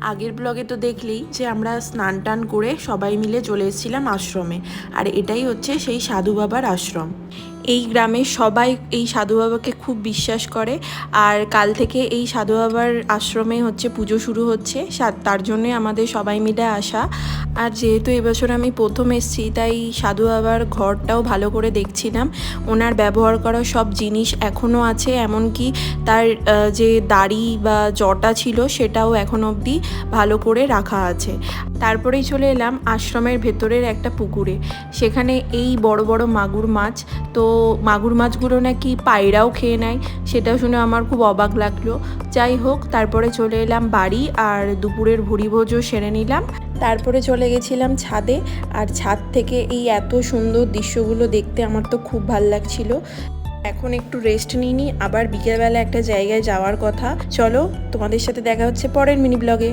আগের ব্লগে তো দেখলেই যে আমরা স্নান টান করে সবাই মিলে চলে এসেছিলাম আশ্রমে। আর এটাই হচ্ছে সেই সাধু বাবার আশ্রম। এই গ্রামের সবাই এই সাধু বাবাকে খুব বিশ্বাস করে। আর কাল থেকে এই সাধু বাবার আশ্রমে হচ্ছে পুজো শুরু হচ্ছে, তার জন্যই আমাদের সবাই মিলে আসা। আর যেহেতু এবছর আমি প্রথম এসেছি, তাই সাধু বাবার ঘরটাও ভালো করে দেখছিলাম। ওনার ব্যবহার করা সব জিনিস এখনও আছে, এমনকি তার যে দাড়ি বা জটা ছিল সেটাও এখন অবধি ভালো করে রাখা আছে। তারপরেই চলে এলাম আশ্রমের ভেতরের একটা পুকুরে। সেখানে এই বড় বড় মাগুর মাছ, তো মাগুর মাছগুলো নাকি পায়রাও খেয়ে নেয়, সেটা শুনে আমার খুব অবাক লাগলো। যাই হোক, তারপরে চলে এলাম বাড়ি আর দুপুরের ভুরিভোজও সেরে নিলাম। তারপরে চলে গেছিলাম ছাদে, আর ছাদ থেকে এই এত সুন্দর দৃশ্যগুলো দেখতে আমার তো খুব ভাল লাগছিল। এখন একটু রেস্ট নিই, আবার বিকেলবেলা একটা জায়গায় যাওয়ার কথা। চলো, তোমাদের সাথে দেখা হচ্ছে পরের মিনি ব্লগে।